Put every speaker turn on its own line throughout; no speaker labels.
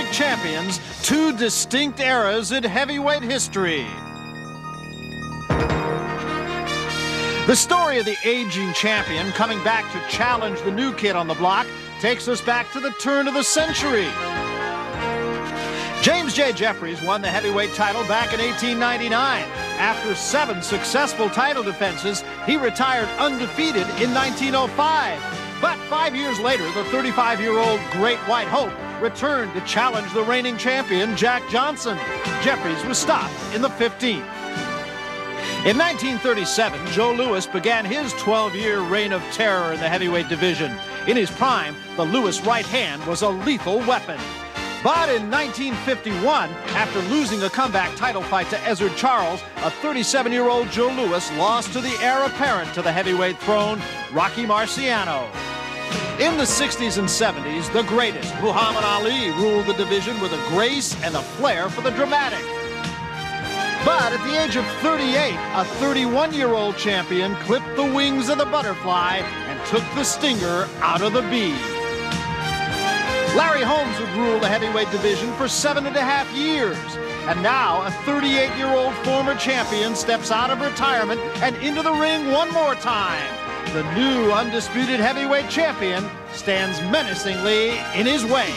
heavyweight champions, two distinct eras in heavyweight history. The story of the aging champion coming back to challenge the new kid on the block takes us back to the turn of the century. James J. Jeffries won the heavyweight title back in 1899. After 7 successful title defenses, he retired undefeated in 1905. But 5 years later, the 35-year-old Great White Hope returned to challenge the reigning champion, Jack Johnson. Jeffries was stopped in the 15th. In 1937, Joe Louis began his 12-year reign of terror in the heavyweight division. In his prime, the Louis right hand was a lethal weapon. But in 1951, after losing a comeback title fight to Ezzard Charles, a 37-year-old Joe Louis lost to the heir apparent to the heavyweight throne, Rocky Marciano. In the 60s and 70s, the greatest, Muhammad Ali, ruled the division with a grace and a flair for the dramatic. But at the age of 38, a 31-year-old champion clipped the wings of the butterfly and took the stinger out of the bee. Larry Holmes would rule the heavyweight division for 7.5 years. And now a 38-year-old former champion steps out of retirement and into the ring one more time. The new undisputed heavyweight champion stands menacingly in his way.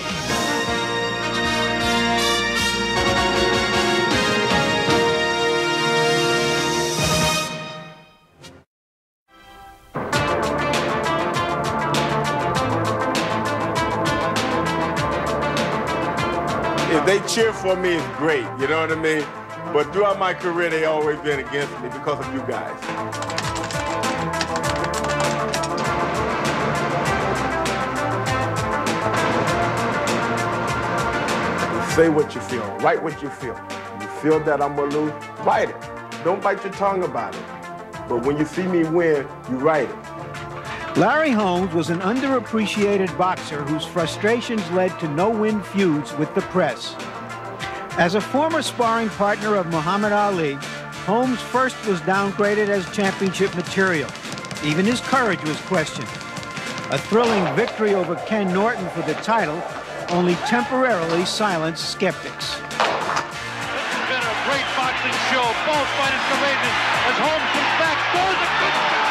If they cheer for me, it's great, you know what I mean? But throughout my career, they always been against me because of you guys. Say what you feel, write what you feel. You feel that I'm gonna lose, write it. Don't bite your tongue about it. But when you see me win, you write it.
Larry Holmes was an underappreciated boxer whose frustrations led to no-win feuds with the press. As a former sparring partner of Muhammad Ali, Holmes first was downgraded as championship material. Even his courage was questioned. A thrilling victory over Ken Norton for the title only temporarily silenced skeptics.
This has been a great boxing show. Both fighters courageous as Holmes comes back, throws a good shot.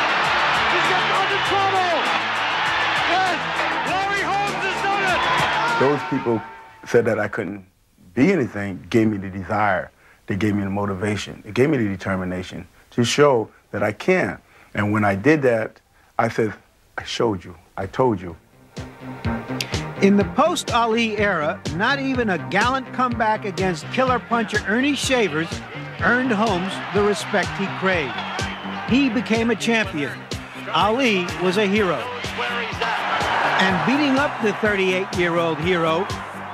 He's got into trouble. Yes, Larry Holmes has done it.
Those people said that I couldn't be anything, gave me the desire. They gave me the motivation. They gave me the determination to show that I can. And when I did that, I said, I showed you. I told you.
In the post-Ali era, not even a gallant comeback against killer puncher Ernie Shavers earned Holmes the respect he craved. He became a champion. Ali was a hero. And beating up the 38-year-old hero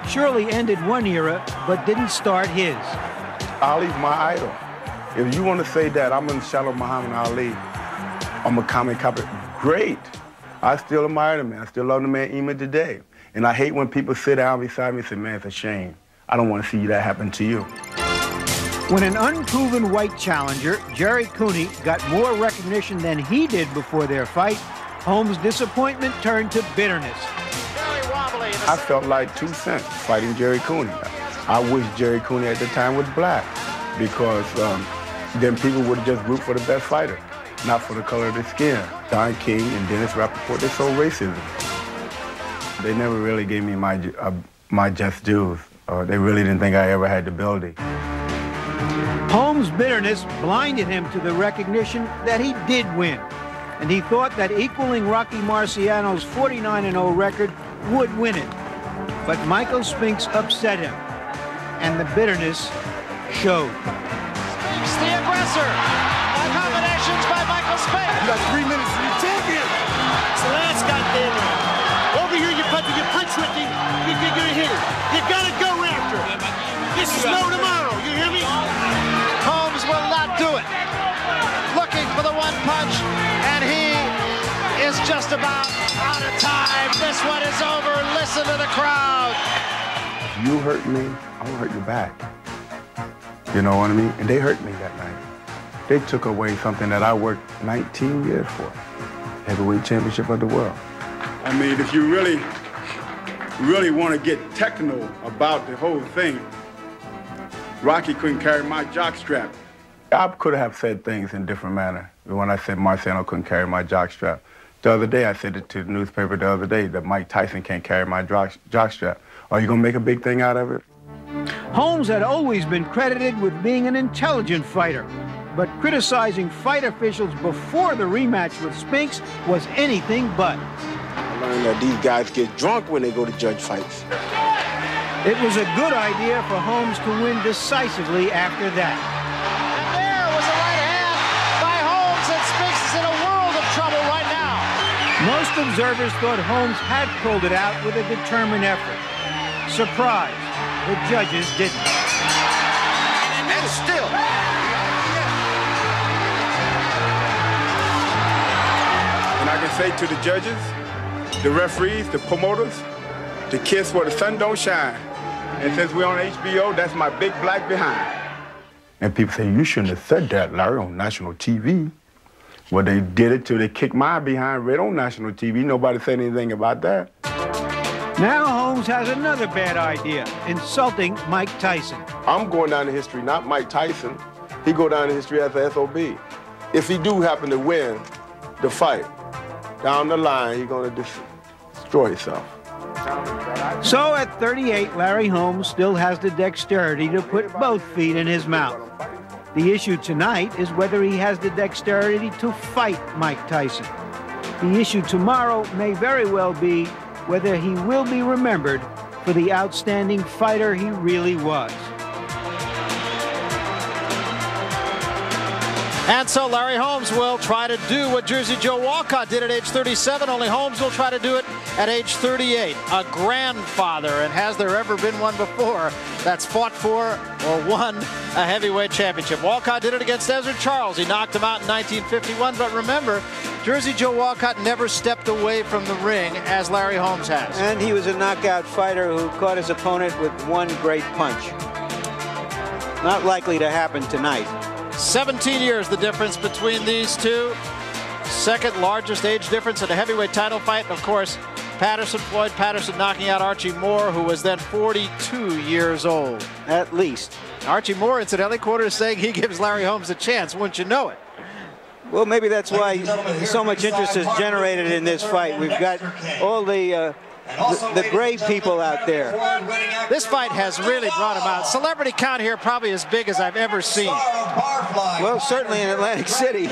surely ended one era, but didn't start his.
Ali's my idol. If you want to say that I'm in the shadow of Muhammad Ali, I'm a comic copy, great. I still admire the man. I still love the man even today. And I hate when people sit down beside me and say, man, it's a shame. I don't want to see that happen to you.
When an unproven white challenger, Jerry Cooney, got more recognition than he did before their fight, Holmes' disappointment turned to bitterness.
I felt like 2 cents fighting Jerry Cooney. I wish Jerry Cooney at the time was black because then people would just root for the best fighter, not for the color of their skin. Don King and Dennis Rappaport, they sold racism. They never really gave me my just dues. They really didn't think I ever had the ability.
Holmes' bitterness blinded him to the recognition that he did win, and he thought that equaling Rocky Marciano's 49-0 record would win it. But Michael Spinks upset him, and the bitterness showed.
Spinks, the aggressor. Accommodations by Michael Spinks.
You got 3 minutes to be champion.
So that's goddamn right. Over here, you punch with him, you're gonna hit him. You gotta go after him. This is no tomorrow, you hear me?
Holmes will not do it. Looking for the one punch, and he is just about out of time. This one is over. Listen to the crowd.
If you hurt me, I'm gonna hurt you back. You know what I mean? And they hurt me that night. They took away something that I worked 19 years for. Heavyweight championship of the world. I mean, if you really really want to get technical about the whole thing, Rocky couldn't carry my jockstrap. I could have said things in different manner when I said Marciano couldn't carry my jockstrap. The other day, I said it to the newspaper the other day that Mike Tyson can't carry my jockstrap. Are you going to make a big thing out of it?
Holmes had always been credited with being an intelligent fighter, but criticizing fight officials before the rematch with Spinks was anything but.
I learned that these guys get drunk when they go to judge fights.
It was a good idea for Holmes to win decisively after that.
And there was a right hand by Holmes, and Spinks is in a world of trouble right now.
Most observers thought Holmes had pulled it out with a determined effort. Surprise, the judges didn't.
And still.
And I can say to the judges, the referees, the promoters, to kiss where the sun don't shine. And since we're on HBO, that's my big black behind. And people say, you shouldn't have said that, Larry, on national TV. Well, they did it till they kicked my behind right on national TV. Nobody said anything about that.
Now Holmes has another bad idea, insulting Mike Tyson.
I'm going down in history, not Mike Tyson. He go down in history as the SOB. If he do happen to win the fight, down the line, he's going to destroy himself.
So at 38, Larry Holmes still has the dexterity to put both feet in his mouth. The issue tonight is whether he has the dexterity to fight Mike Tyson. The issue tomorrow may very well be whether he will be remembered for the outstanding fighter he really was.
And so Larry Holmes will try to do what Jersey Joe Walcott did at age 37, only Holmes will try to do it at age 38. A grandfather, and has there ever been one before that's fought for or won a heavyweight championship? Walcott did it against Ezra Charles. He knocked him out in 1951, but remember, Jersey Joe Walcott never stepped away from the ring as Larry Holmes has.
And he was a knockout fighter who caught his opponent with one great punch. Not likely to happen tonight.
17 years the difference between these two. Second largest age difference in a heavyweight title fight. And of course, Floyd Patterson knocking out Archie Moore, who was then 42 years old.
At least.
Archie Moore, incidentally, quoted as saying he gives Larry Holmes a chance, wouldn't you know it?
Well, maybe that's why so much interest is generated in this fight. We've got all the great people out there.
This fight has really brought him out. Celebrity count here probably as big as I've ever seen.
Well, certainly in Atlantic City.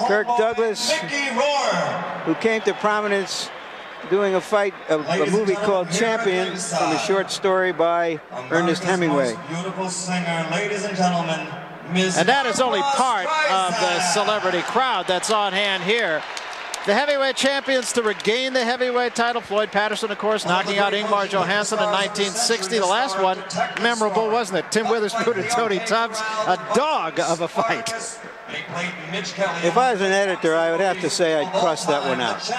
Kirk Douglas, who came to prominence doing a movie called Champion, from a short story by Ernest Hemingway.
Beautiful singer, ladies and gentlemen.
And that is only part of the celebrity crowd that's on hand here. The heavyweight champions to regain the heavyweight title. Floyd Patterson, of course, knocking out Ingmar Johansson in 1960. The last one, memorable, wasn't it? Tim Witherspoon and Tony Tubbs, a dog of a fight.
If I was an editor, I would have to say I'd cross that one out.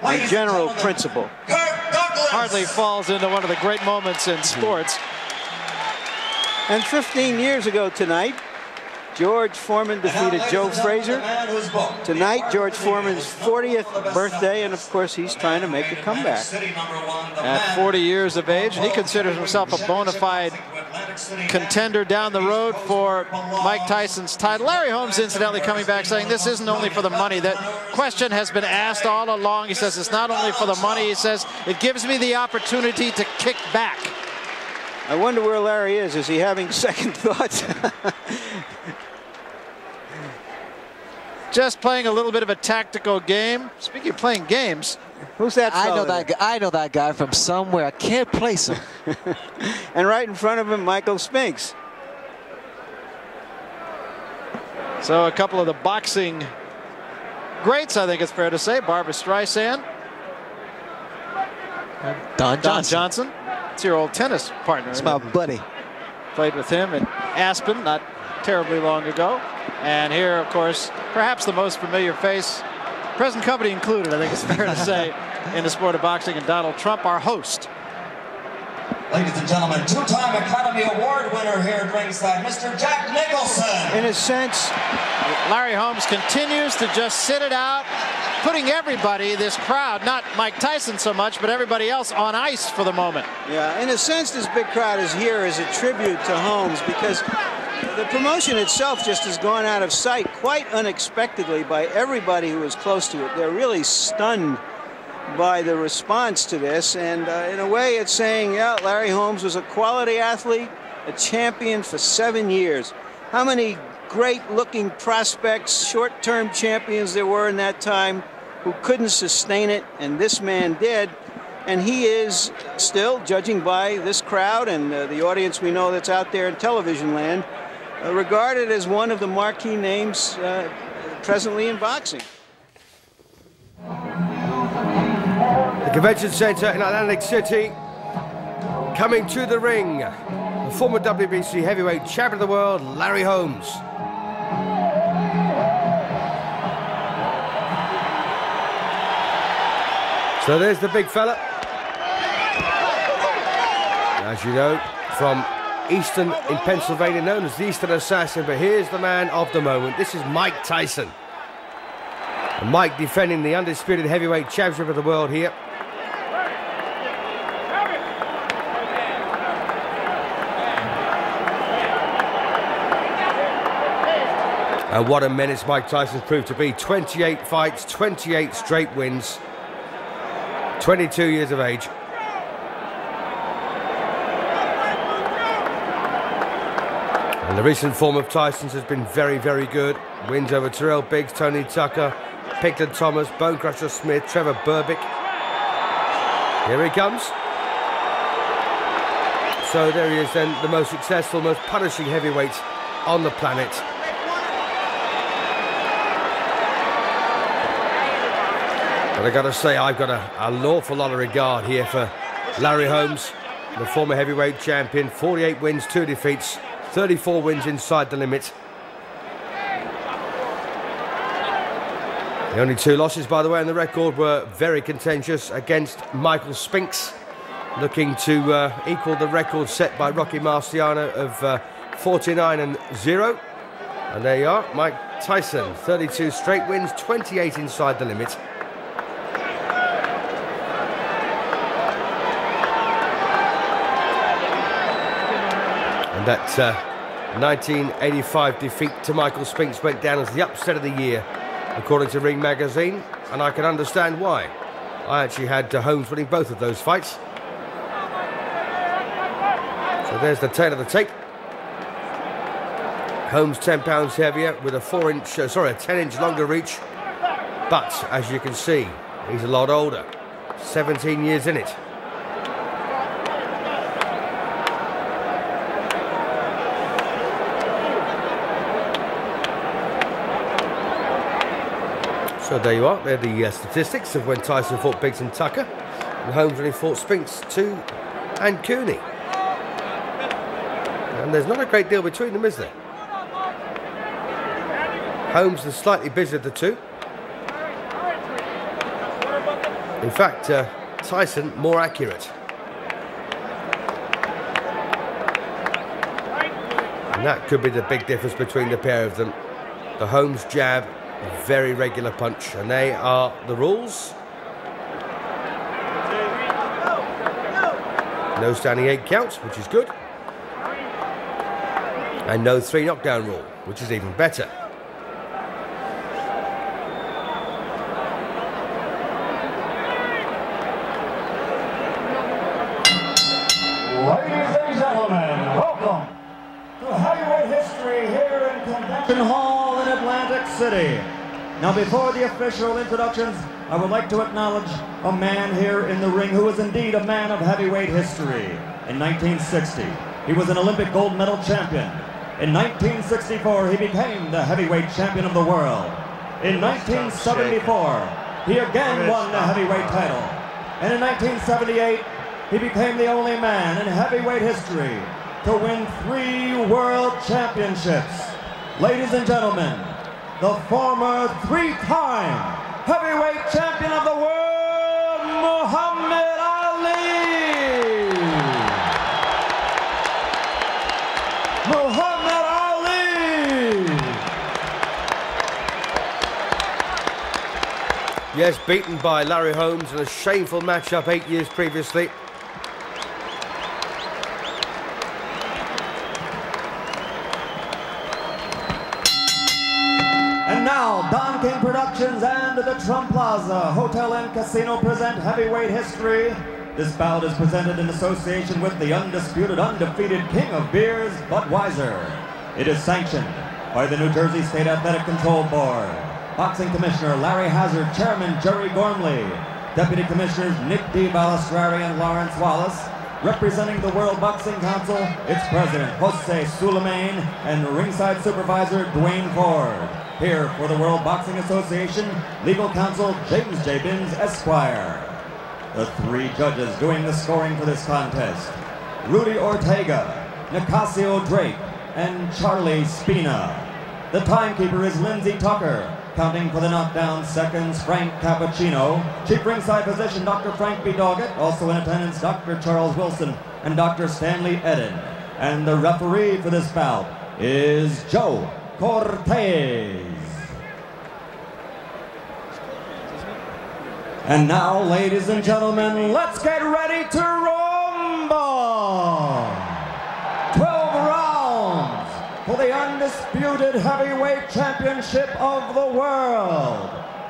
On general principle.
Hardly falls into one of the great moments in sports.
And 15 years ago tonight, George Foreman defeated Joe Frazier. Tonight, George Foreman's 40th birthday, and of course, he's trying to make a comeback.
At 40 years of age, and he considers himself a bona fide contender down the road for Mike Tyson's title. Larry Holmes, incidentally, coming back saying this isn't only for the money. That question has been asked all along. He says it's not only for the money. He says it gives me the opportunity to kick back.
I wonder where Larry is. Is he having second thoughts?
Just playing a little bit of a tactical game. Speaking of playing games,
who's that fellow?
I know that guy from somewhere. I can't place him.
And right in front of him, Michael Spinks.
So a couple of the boxing greats, I think it's fair to say. Barbra Streisand.
Don
Johnson. It's your old tennis partner.
It's my buddy.
Played with him in Aspen not terribly long ago. And here, of course, perhaps the most familiar face, present company included, I think it's fair to say, in the sport of boxing, and Donald Trump, our host.
Ladies and gentlemen, two-time Academy Award winner here at ringside, Mr. Jack Nicholson.
In a sense,
Larry Holmes continues to just sit it out, putting everybody, this crowd, not Mike Tyson so much, but everybody else on ice for the moment.
Yeah, in a sense, this big crowd is here as a tribute to Holmes because the promotion itself just has gone out of sight quite unexpectedly by everybody who was close to it. They're really stunned by the response to this, and in a way it's saying, yeah, Larry Holmes was a quality athlete, a champion for 7 years. How many great-looking prospects, short-term champions there were in that time who couldn't sustain it, and this man did. And he is still, judging by this crowd and the audience we know that's out there in television land, regarded as one of the marquee names presently in boxing.
The Convention Center in Atlantic City, coming to the ring, the former WBC heavyweight champion of the world, Larry Holmes. So there's the big fella. As you know, from Easton in Pennsylvania, known as the Eastern Assassin, but here's the man of the moment. This is Mike Tyson. And Mike defending the undisputed heavyweight championship of the world here. And what a menace Mike Tyson's proved to be. 28 fights, 28 straight wins. 22 years of age. And the recent form of Tyson's has been very, very good. Wins over Terrell Biggs, Tony Tucker, Picton Thomas, Bone Crusher Smith, Trevor Berbick. Here he comes. So there he is then, the most successful, most punishing heavyweight on the planet. But I gotta say, I've got an awful lot of regard here for Larry Holmes, the former heavyweight champion. 48 wins, 2 defeats, 34 wins inside the limit. The only 2 losses, by the way, on the record were very contentious against Michael Spinks, looking to equal the record set by Rocky Marciano of 49-0. And there you are, Mike Tyson, 32 straight wins, 28 inside the limit. And that 1985 defeat to Michael Spinks went down as the upset of the year, according to Ring Magazine, and I can understand why. I actually had Holmes winning both of those fights. So there's the tail of the tape. Holmes 10 pounds heavier with a 10-inch longer reach. But as you can see, he's a lot older. 17 years in it. So there you are, they're the statistics of when Tyson fought Biggs and Tucker, and Holmes when he fought Spinks, and Cooney. And there's not a great deal between them, is there? Holmes is slightly busier of the two. In fact, Tyson more accurate. And that could be the big difference between the pair of them. The Holmes jab, very regular punch, and they are the rules. No standing 8 counts, which is good. And no 3 knockdown rule, which is even better.
Ladies and gentlemen, welcome to heavyweight history here in Convention Hall in Atlantic City. Now, before the official introductions, I would like to acknowledge a man here in the ring who is indeed a man of heavyweight history. In 1960, he was an Olympic gold medal champion. In 1964, he became the heavyweight champion of the world. In 1974, he again won the heavyweight title. And in 1978, he became the only man in heavyweight history to win 3 world championships. Ladies and gentlemen, the former 3-time heavyweight champion of the world, Muhammad Ali! Muhammad Ali!
Yes, beaten by Larry Holmes in a shameful matchup 8 years previously.
And now, Don King Productions and the Trump Plaza Hotel and Casino present heavyweight history. This bout is presented in association with the undisputed, undefeated king of beers, Budweiser. It is sanctioned by the New Jersey State Athletic Control Board. Boxing Commissioner Larry Hazard, Chairman Jerry Gormley, Deputy Commissioners Nick D. Balistrari and Lawrence Wallace. Representing the World Boxing Council, its President Jose Sulaiman and ringside supervisor Dwayne Ford. Here for the World Boxing Association, legal counsel James J. Binns, Esquire. The three judges doing the scoring for this contest: Rudy Ortega, Nicasio Drake, and Charlie Spina. The timekeeper is Lindsey Tucker. Counting for the knockdown seconds, Frank Cappuccino. Chief ringside physician, Dr. Frank B. Doggett. Also in attendance, Dr. Charles Wilson and Dr. Stanley Eden. And the referee for this bout is Joe Cortez. And now, ladies and gentlemen, let's get ready to rumble! 12 rounds for the undisputed heavyweight championship of the world.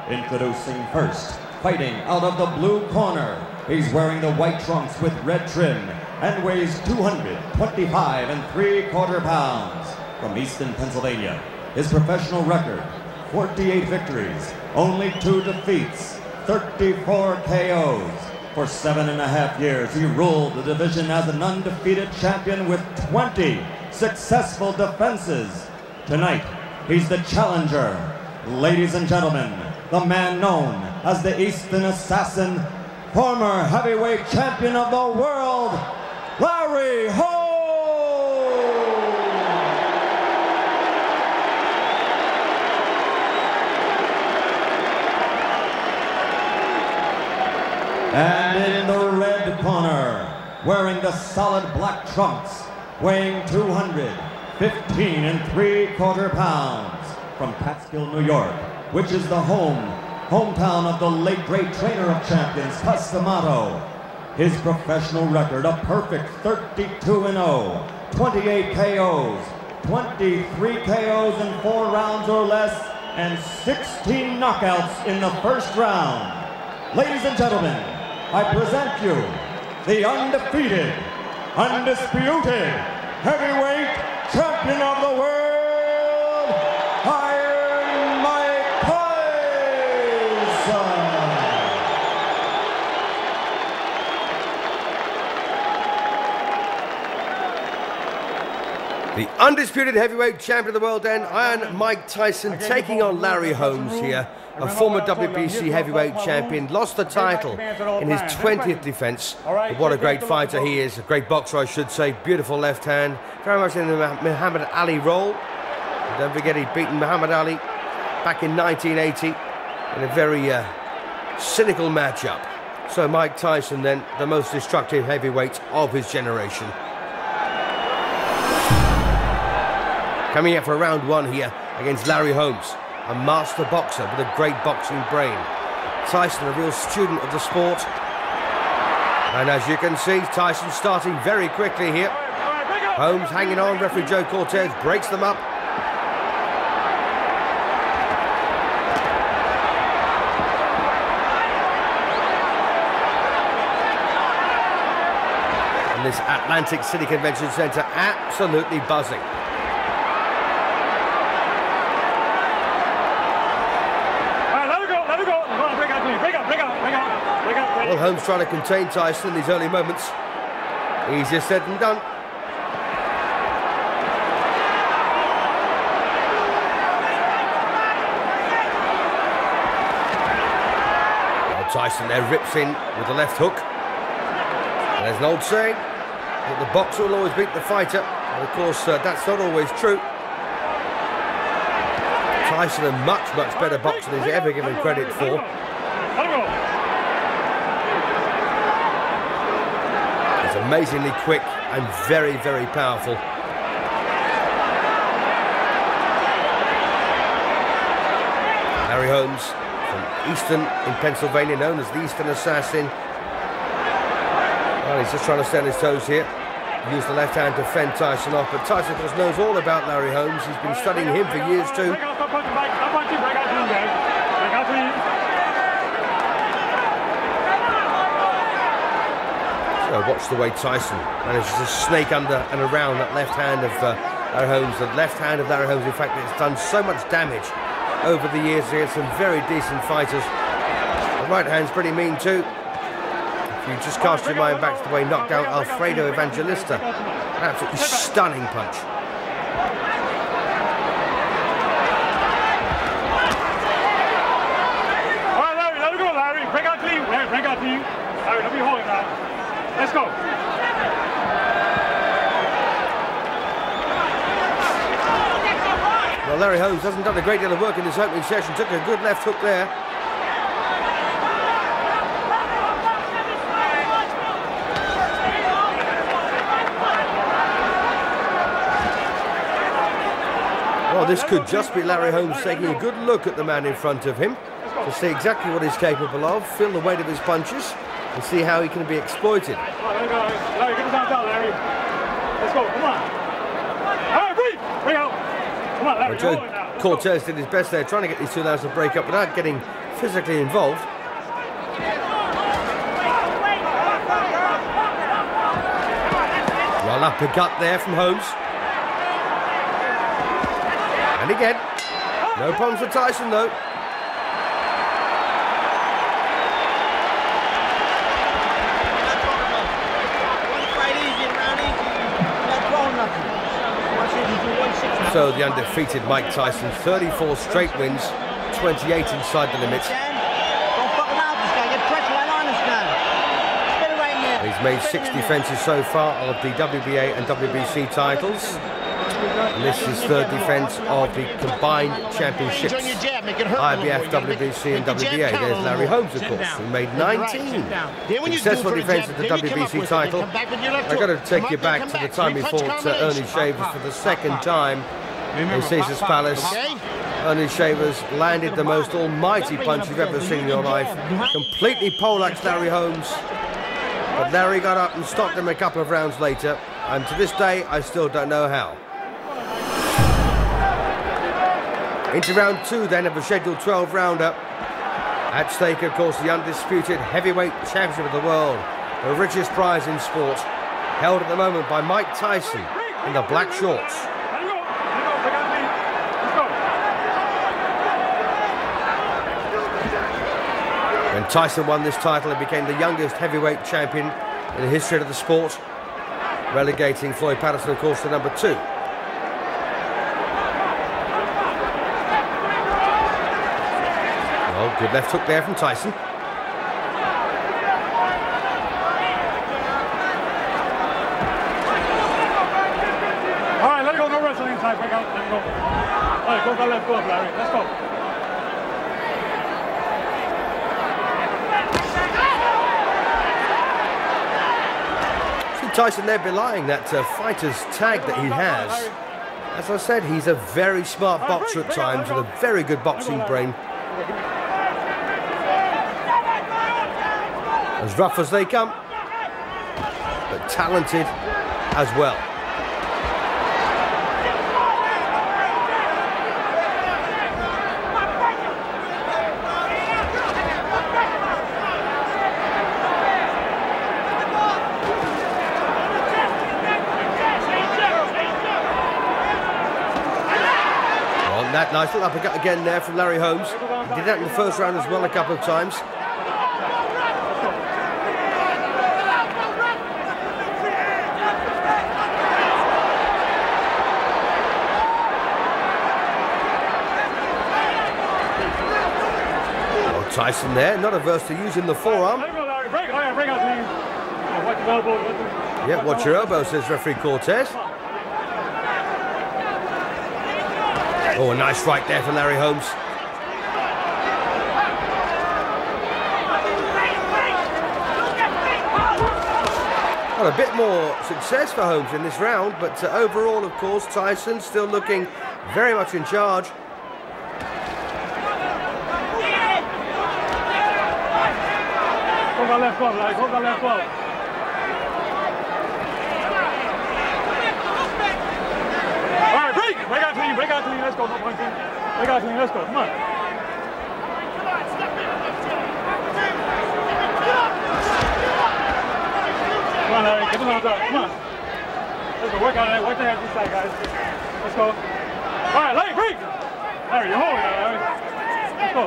Introducing first, fighting out of the blue corner. He's wearing the white trunks with red trim and weighs 225 3/4 pounds. From Easton, Pennsylvania. His professional record, 48 victories, only 2 defeats, 34 KOs. For 7.5 years, he ruled the division as an undefeated champion with 20 successful defenses. Tonight, he's the challenger. Ladies and gentlemen, the man known as the Eastern Assassin, former heavyweight champion of the world, Larry Holmes! And in the red corner, wearing the solid black trunks, weighing 215 3/4 pounds, from Catskill, New York, which is the hometown of the late great trainer of champions, Pasamato. His professional record, a perfect 32-0, 28 KOs, 23 KOs in 4 rounds or less, and 16 knockouts in the first round. Ladies and gentlemen, I present you the undefeated, undisputed heavyweight champion of the world, Iron Mike Tyson.
The undisputed heavyweight champion of the world then, Iron Mike Tyson, taking on Larry Holmes here, a former WBC heavyweight champion, lost the title in his 20th defense. But what a great fighter he is, a great boxer I should say, beautiful left hand, very much in the Muhammad Ali role. And don't forget he'd beaten Muhammad Ali back in 1980 in a very cynical matchup. So Mike Tyson then, the most destructive heavyweight of his generation. Coming up for round 1 here against Larry Holmes, a master boxer with a great boxing brain. Tyson, a real student of the sport. And as you can see, Tyson starting very quickly here. Holmes hanging on, referee Joe Cortez breaks them up. And this Atlantic City Convention Center absolutely buzzing. Well, Holmes trying to contain Tyson in these early moments. Easier said than done. Well, Tyson there rips in with the left hook. And there's an old saying that the boxer will always beat the fighter. And of course, that's not always true. Tyson, a much, much better boxer than he's ever given credit for. He's amazingly quick and very, very powerful. Larry Holmes from Easton in Pennsylvania, known as the Eastern Assassin. Well, he's just trying to stay on his toes here. Use the left hand to fend Tyson off, but Tyson, of course, knows all about Larry Holmes. He's been studying him for years too. So watch the way Tyson manages to snake under and around that left hand of Larry Holmes. The left hand of Larry Holmes, in fact, has done so much damage over the years against some very decent fighters. The right hand's pretty mean too. If you just cast your mind back to the way he knocked out Alfredo Evangelista, an absolutely stunning punch.
All right, Larry, let it go, Larry. Break out clean. Larry, break out clean. Larry, let me hold it now. Let's go.
Well, Larry Holmes hasn't done a great deal of work in this opening session. Took a good left hook there. Well, this could just be Larry Holmes taking a good look at the man in front of him to see exactly what he's capable of, feel the weight of his punches, and see how he can be exploited.
Larry, get the down, Larry. Let's go, come on. All right, breathe. Bring out. Come on, Larry.
Joe Cortez did his best there, trying to get these two lads to break up without getting physically involved. Well, uppercut there from Holmes. And again, no problems for Tyson though. So the undefeated Mike Tyson, 34 straight wins, 28 inside the limit. He's made 6 defences so far of the WBA and WBC titles. And this is his 3rd defence of the combined championships, IBF, WBC and WBA. There's Larry Holmes, of course, who made 19 successful defences of the WBC title. I've got to take you back to the time he fought Ernie Shavers for the 2nd time in Caesar's Palace. Ernie Shavers landed the most almighty punch you've ever seen in your life. Completely poleaxed Larry Holmes. But Larry got up and stopped him a couple of rounds later. And to this day, I still don't know how. Into round 2 then of the scheduled 12-rounder. At stake, of course, the undisputed heavyweight championship of the world, the richest prize in sport, held at the moment by Mike Tyson in the black shorts. When Tyson won this title, he became the youngest heavyweight champion in the history of the sport, relegating Floyd Patterson, of course, to number 2. Well, good left hook there from Tyson.
All right, let it go. No wrestling inside. Break out. Let it go. All right, go left. Go up, Larry. Let's go.
Tyson there belying that fighter's tag that he has. As I said, he's a very smart boxer at times with a very good boxing brain. As rough as they come, but talented as well. That nice little uppercut again there from Larry Holmes. He did that in the first round as well a couple of times. Well, Tyson there, not averse to using the forearm. Yeah, watch your elbow, says referee Cortez. Oh, a nice right there from Larry Holmes. Well, a bit more success for Holmes in this round, but overall, of course, Tyson still looking very much in charge.
Hold that left glove, Larry. Hold that left glove. All right, break! Break out clean, break out clean. Let's go. No punching. Break out clean. Let's go. Come on. Come on, Larry. Get the arms out. Come on. Let's go. Work on it. Work the hands inside, guys. Let's go. All right, Larry, break! Larry, you're holding that, Larry. Let's go.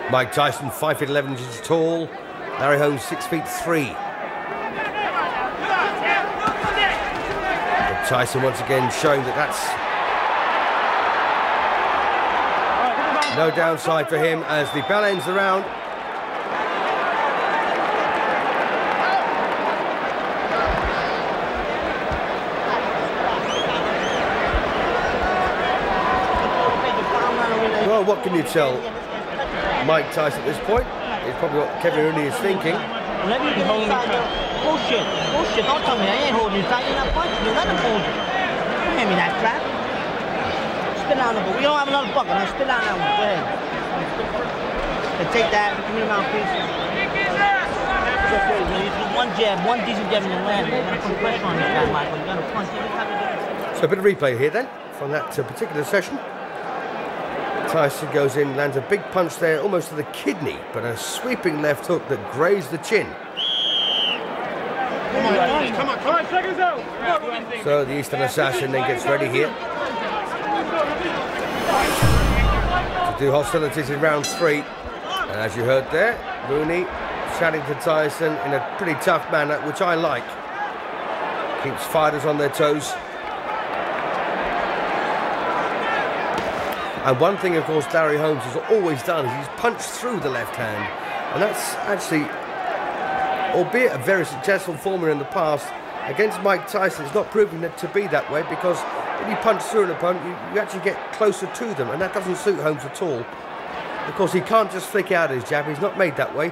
Mike Tyson, 5 feet 11 inches tall. Larry Holmes, 6 feet 3. But Tyson once again showing that that's no downside for him as the bell ends the round. Well, what can you tell Mike Tyson at this point? It's probably what Kevin Rooney is thinking.
Let me get inside the bullshit. Bullshit. Don't tell me I ain't holding you tight. You're not punching me. Let him hold you. Don't hand me that crap. Spit down the book. We don't have another bucket. Now spit down that one. Go ahead. And take that. Give me the mouthpiece. One jab, one decent jab in your land. You gotta put pressure on this guy, Michael. You gotta punch every time you get it.
So a bit of replay here then from that particular session. Tyson goes in, lands a big punch there, almost to the kidney, but a sweeping left hook that grazed the chin.
Come on, seconds out.
So the Eastern Assassin then gets ready here to do hostilities in round 3. And as you heard there, Rooney chatting to Tyson in a pretty tough manner, which I like. Keeps fighters on their toes. And one thing, of course, Larry Holmes has always done is he's punched through the left hand. And that's actually, albeit a very successful formula in the past, against Mike Tyson, it's not proving it to be that way, because when you punch through an opponent, you actually get closer to them, and that doesn't suit Holmes at all. Of course, he can't just flick out his jab. He's not made that way.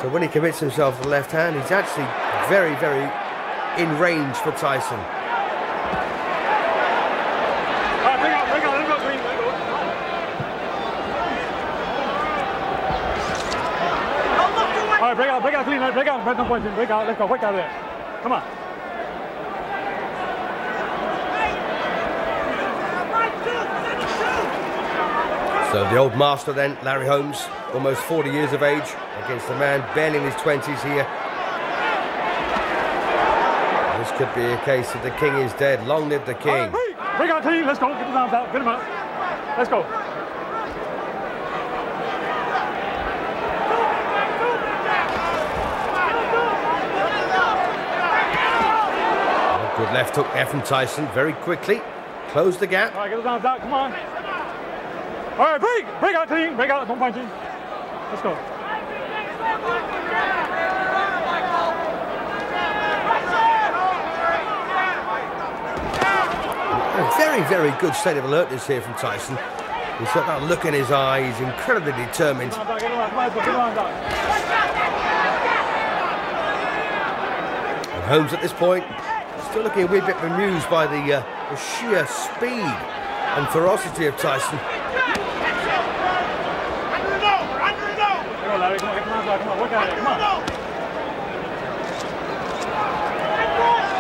So when he commits himself to the left hand, he's actually very, very in range for Tyson.
All right, break out clean, break out, no punching, break out, let's go, work out of there. Come on.
So the old master then, Larry Holmes, almost 40 years of age, against a man barely in his 20s here. This could be a case of the king is dead. Long live the king.
Break out clean, let's go, get the arms out, get him out. Let's go.
Good left hook there from Tyson, very quickly. Close the gap.
All right, get his arms out, come on. All right, break out clean, break out, don't punch him. Let's go.
A very, very good state of alertness here from Tyson. He's got that look in his eye, he's incredibly determined. And Holmes at this point, still looking a wee bit bemused by the sheer speed and ferocity of Tyson.
Larry, come on, get the arms out, come on, work out of it, come on.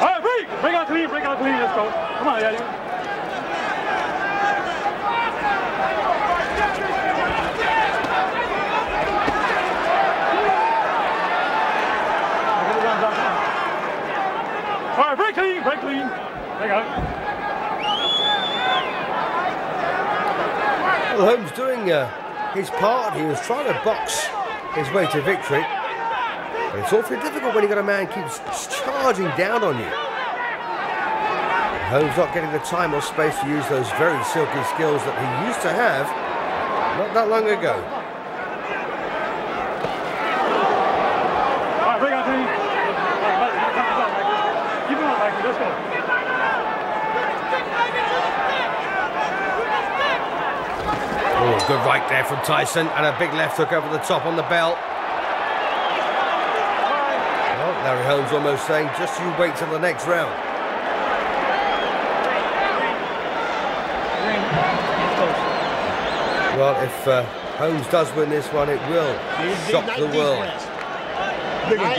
All right, break out clean, let's go. Come on, yeah. All right, break clean, break out.
Well, Holmes doing his part. He was trying to box his way to victory, but it's awfully difficult when you've got a man who keeps charging down on you. Holmes not getting the time or space to use those very silky skills that he used to have not that long ago.
All right, bring out clean. Keep him up, Michael. Let's go.
Oh, good right there from Tyson, and a big left hook over the top on the bell. Well, Larry Holmes almost saying, just you wait till the next round. Well, if Holmes does win this one, it will shock the world.
Big one.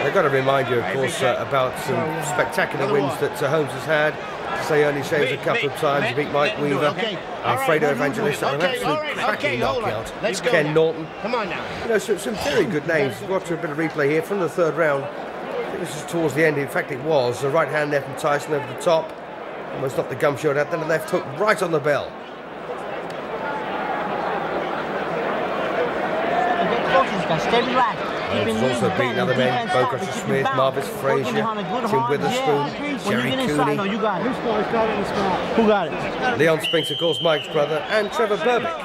They've got to remind you, of course, about some spectacular wins that Holmes has had. Say only shaves a couple of times. He beat Mike Weaver, Alfredo Evangelista, an absolute cracking knockout. Ken Norton.
Come on now.
You know, some very good names. We've got a bit of replay here from the third round. I think this is towards the end. In fact, it was. The right hand there from Tyson over the top. Almost knocked the gum shield out. Then the left hook right on the bell.
Stay relaxed.
He's also beaten other men, Boca Smith, Marvis Frazier, Tim Witherspoon, Jerry Cooney.
Who got it?
Leon Spinks, of course, Mike's brother, and Trevor Berbick.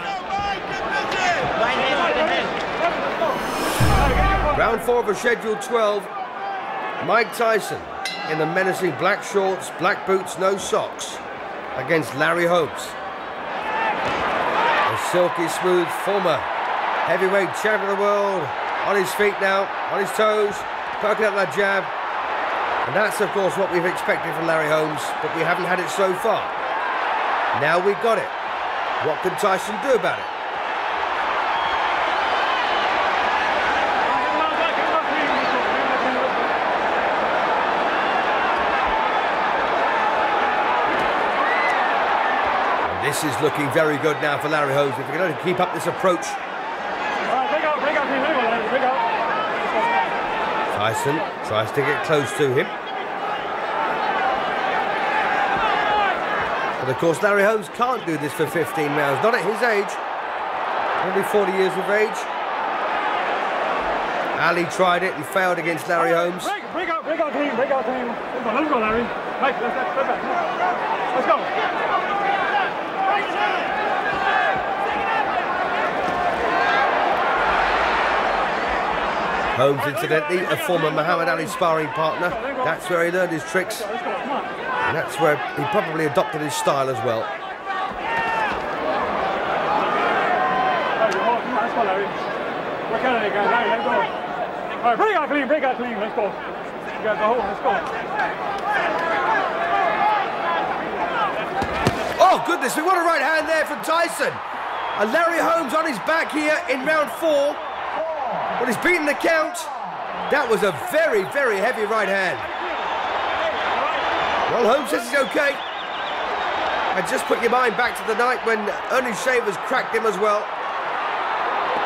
Round 4 of a scheduled 12. Mike Tyson in the menacing black shorts, black boots, no socks, against Larry Holmes. A silky smooth former heavyweight champion of the world, on his feet now, on his toes, poking up that jab. And that's, of course, what we've expected from Larry Holmes, but we haven't had it so far. Now we've got it. What can Tyson do about it? And this is looking very good now for Larry Holmes. If we're going to keep up this approach. Tyson tries to get close to him. But of course Larry Holmes can't do this for 15 rounds, not at his age. Only 40 years of age. Ali tried it and failed against Larry Holmes.
Break out clean. Let's go, Larry. Mike, let's go.
Holmes, incidentally, a former Muhammad Ali sparring partner. That's where he learned his tricks. And that's where he probably adopted his style as well.
Come on, let's go, Larry. Work out of it, guys. Larry, let's go. All right, break out clean. Let's go. You got the hole. Let's go.
Oh, goodness me, what a right hand there from Tyson. And Larry Holmes on his back here in round 4. But he's beaten the count. That was a very, very heavy right hand. Well, Holmes says he's okay. And just put your mind back to the night when Ernie Shavers cracked him as well.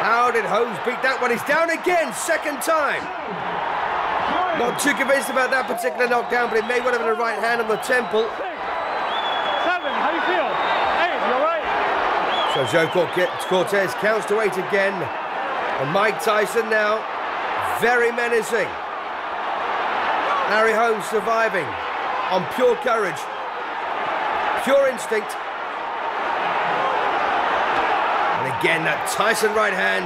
How did Holmes beat that one? He's down again, second time. Not too convinced about that particular knockdown, but it may well have been a right hand on the temple.
7, how do you feel? 8, you all right?
So Joe Cortez counts to 8 again. And Mike Tyson now, very menacing. Larry Holmes surviving on pure courage, pure instinct. And again, that Tyson right hand.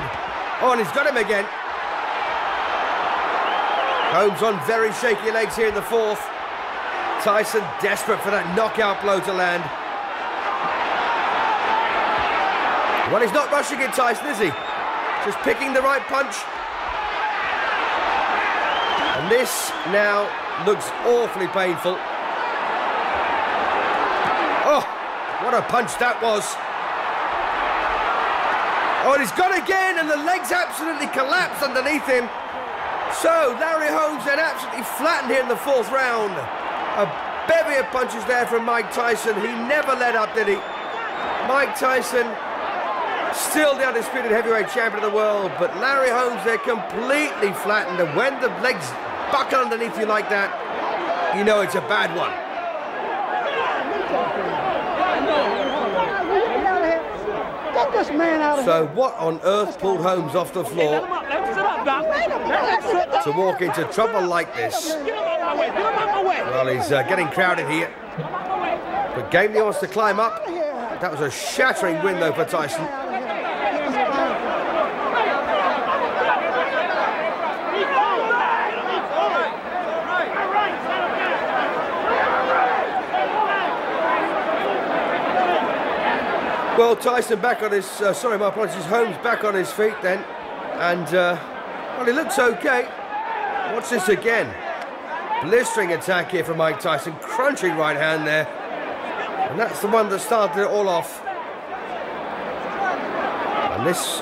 Oh, and he's got him again. Holmes on very shaky legs here in the 4th. Tyson desperate for that knockout blow to land. Well, he's not rushing it, Tyson, is he? Just picking the right punch. And this now looks awfully painful. Oh, what a punch that was. Oh, and he's gone again, and the legs absolutely collapsed underneath him. So, Larry Holmes then absolutely flattened here in the 4th round. A bevy of punches there from Mike Tyson. He never let up, did he? Mike Tyson, still the undisputed heavyweight champion of the world, but Larry Holmes, they're completely flattened, and when the legs buckle underneath you like that, you know it's a bad one.
Get this man out of here.
So what on earth pulled Holmes off the floor to walk into trouble like this? Well, he's getting crowded here. But Gamely wants to climb up. That was a shattering win, though, for Tyson. Well, Tyson back on his, sorry, my apologies, Holmes back on his feet then. And, well, he looks okay. Watch this again. Blistering attack here from Mike Tyson. Crunching right hand there. And that's the one that started it all off. And these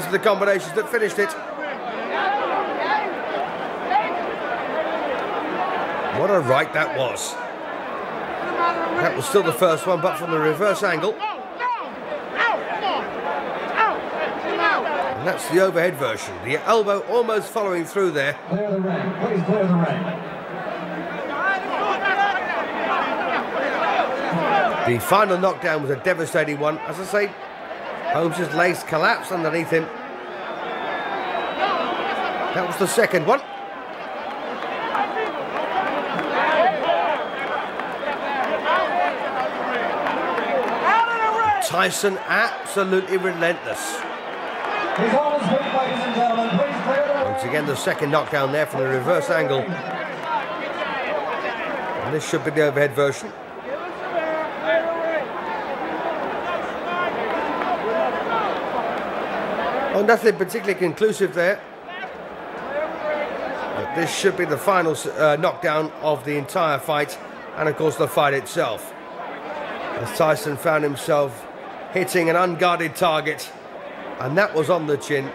are the combinations that finished it. What a right that was. That was still the first one, but from the reverse angle. And that's the overhead version. The elbow almost following through there.
Clear the ring. Please clear the ring.
The final knockdown was a devastating one. As I say, Holmes' legs collapsed underneath him. That was the second one. Tyson absolutely relentless.
He's on his feet, ladies and gentlemen. Please clear the ring.
Once again, the second knockdown there from the reverse angle. And this should be the overhead version. Oh, nothing particularly conclusive there. But this should be the final knockdown of the entire fight, and of course the fight itself. As Tyson found himself hitting an unguarded target, and that was on the chin.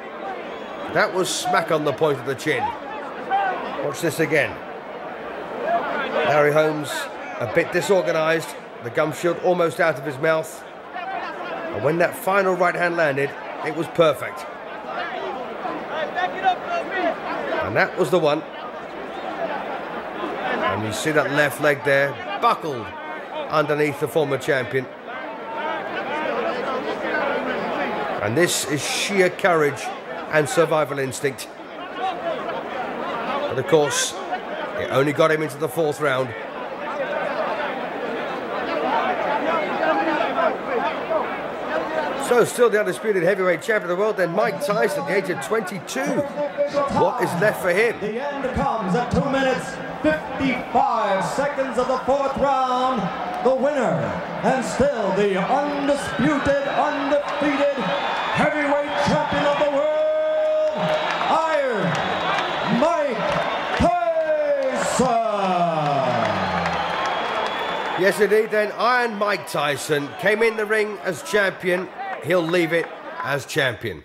That was smack on the point of the chin. Watch this again. Larry Holmes a bit disorganised, the gum shield almost out of his mouth, and when that final right hand landed, it was perfect. And that was the one. And you see that left leg there, buckled underneath the former champion. And this is sheer courage and survival instinct. But of course, it only got him into the fourth round. So, still the undisputed heavyweight champion of the world, then Mike Tyson at the age of 22. What is left for him?
The end comes at 2 minutes, 55 seconds of the fourth round. The winner, and still the undisputed, undefeated heavyweight champion of the world, Iron Mike Tyson.
Yes, indeed, then Iron Mike Tyson came in the ring as champion. He'll leave it as champion.